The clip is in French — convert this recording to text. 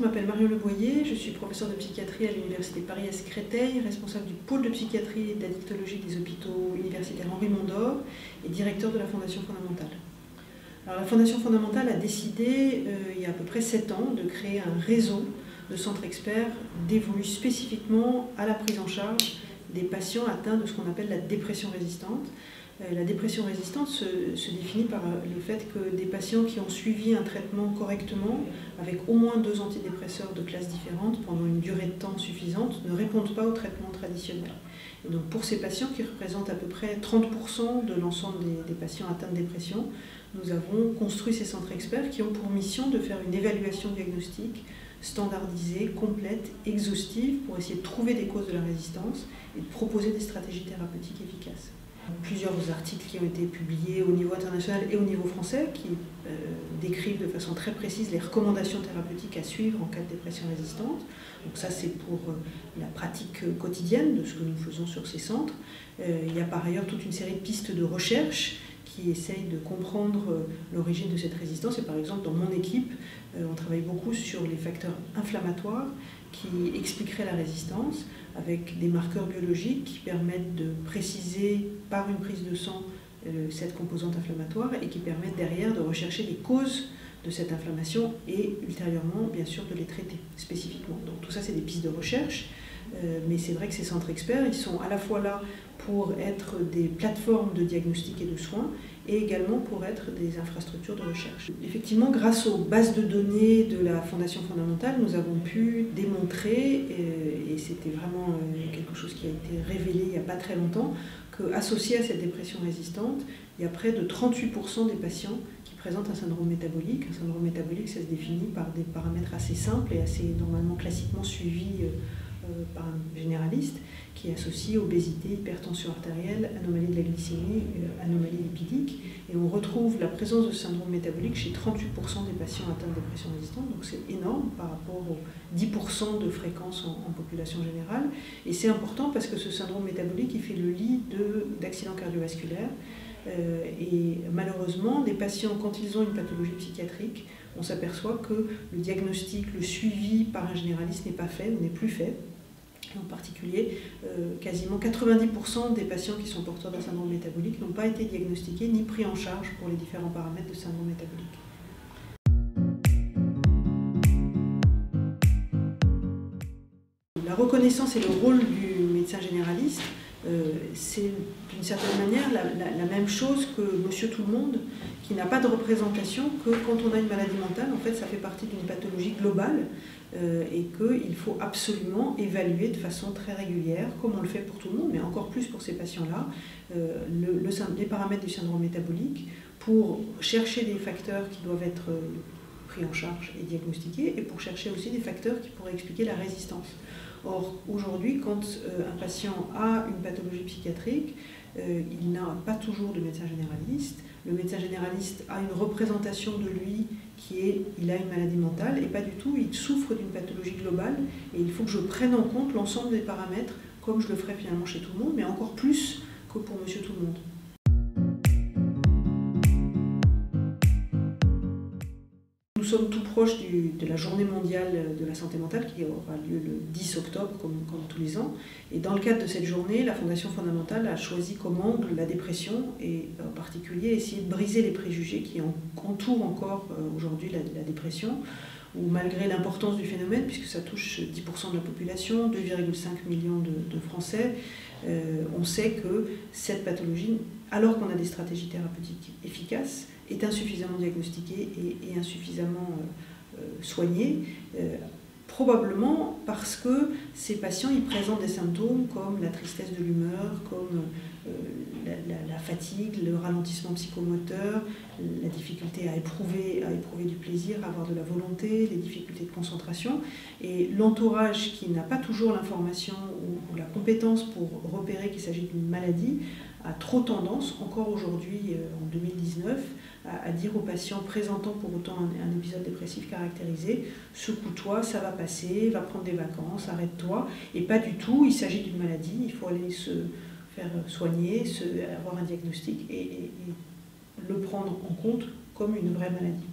je m'appelle Marion Leboyer, je suis professeure de psychiatrie à l'Université Paris-Est-Créteil, responsable du pôle de psychiatrie et d'addictologie des hôpitaux universitaires Henri Mondor et directeur de la Fondation Fondamentale. Alors, la Fondation Fondamentale a décidé, il y a à peu près 7 ans, de créer un réseau de centres experts dévolus spécifiquement à la prise en charge des patients atteints de ce qu'on appelle la dépression résistante. La dépression résistante se définit par le fait que des patients qui ont suivi un traitement correctement, avec au moins 2 antidépresseurs de classes différentes pendant une durée de temps suffisante, ne répondent pas au traitement traditionnel. Et donc pour ces patients qui représentent à peu près 30% de l'ensemble des patients atteints de dépression, nous avons construit ces centres experts qui ont pour mission de faire une évaluation diagnostique standardisée, complète, exhaustive, pour essayer de trouver des causes de la résistance et de proposer des stratégies thérapeutiques efficaces. Plusieurs articles qui ont été publiés au niveau international et au niveau français qui décrivent de façon très précise les recommandations thérapeutiques à suivre en cas de dépression résistante. Donc ça, c'est pour la pratique quotidienne de ce que nous faisons sur ces centres. Il y a par ailleurs toute une série de pistes de recherche qui essayent de comprendre l'origine de cette résistance. Et par exemple, dans mon équipe, on travaille beaucoup sur les facteurs inflammatoires qui expliqueraient la résistance, avec des marqueurs biologiques qui permettent de préciser par une prise de sang cette composante inflammatoire et qui permettent derrière de rechercher les causes de cette inflammation et ultérieurement, bien sûr, de les traiter spécifiquement. Donc tout ça, c'est des pistes de recherche, mais c'est vrai que ces centres experts, ils sont à la fois là pour être des plateformes de diagnostic et de soins, et également pour être des infrastructures de recherche. Effectivement, grâce aux bases de données de la Fondation Fondamentale, nous avons pu démontrer, et c'était vraiment quelque chose qui a été révélé il n'y a pas très longtemps, qu'associé à cette dépression résistante, il y a près de 38% des patients qui présentent un syndrome métabolique. Un syndrome métabolique, ça se définit par des paramètres assez simples et assez normalement classiquement suivis par un généraliste, qui associe obésité, hypertension artérielle, anomalie de la glycémie, anomalie lipidique. Et on retrouve la présence de ce syndrome métabolique chez 38% des patients atteints de dépression résistante. Donc c'est énorme par rapport aux 10% de fréquence en population générale. Et c'est important parce que ce syndrome métabolique, il fait le lit d'accidents cardiovasculaires. Et malheureusement, les patients, quand ils ont une pathologie psychiatrique, on s'aperçoit que le diagnostic, le suivi par un généraliste n'est pas fait ou n'est plus fait. En particulier, quasiment 90% des patients qui sont porteurs d'un syndrome métabolique n'ont pas été diagnostiqués ni pris en charge pour les différents paramètres de syndrome métabolique. La reconnaissance et le rôle du médecin généraliste, c'est d'une certaine manière la même chose que Monsieur Tout-le-Monde, qui n'a pas de représentation, que quand on a une maladie mentale, en fait, ça fait partie d'une pathologie globale et qu'il faut absolument évaluer de façon très régulière, comme on le fait pour tout le monde, mais encore plus pour ces patients-là, les paramètres du syndrome métabolique pour chercher des facteurs qui doivent être pris en charge et diagnostiqués, et pour chercher aussi des facteurs qui pourraient expliquer la résistance. Or, aujourd'hui, quand un patient a une pathologie psychiatrique, il n'a pas toujours de médecin généraliste. Le médecin généraliste a une représentation de lui qui est « il a une maladie mentale » et pas du tout, il souffre d'une pathologie globale et il faut que je prenne en compte l'ensemble des paramètres comme je le ferais finalement chez tout le monde, mais encore plus que pour Monsieur Tout-le-Monde. Nous sommes tout proches de la journée mondiale de la santé mentale qui aura lieu le 10 octobre comme tous les ans. Et dans le cadre de cette journée, la Fondation Fondamentale a choisi comme angle la dépression et en particulier essayer de briser les préjugés qui entourent encore aujourd'hui la dépression, où malgré l'importance du phénomène, puisque ça touche 10% de la population, 2,5 millions de Français, on sait que cette pathologie, alors qu'on a des stratégies thérapeutiques efficaces, est insuffisamment diagnostiquée et insuffisamment soignée, probablement parce que ces patients ils présentent des symptômes comme la tristesse de l'humeur, comme la fatigue, le ralentissement psychomoteur, la difficulté à éprouver du plaisir, à avoir de la volonté, les difficultés de concentration. Et l'entourage qui n'a pas toujours l'information ou la compétence pour repérer qu'il s'agit d'une maladie a trop tendance, encore aujourd'hui en 2019, à dire aux patients présentant pour autant un épisode dépressif caractérisé « secoue-toi, ça va passer, va prendre des vacances, arrête-toi ». Et pas du tout, il s'agit d'une maladie, il faut aller se faire soigner, avoir un diagnostic et le prendre en compte comme une vraie maladie.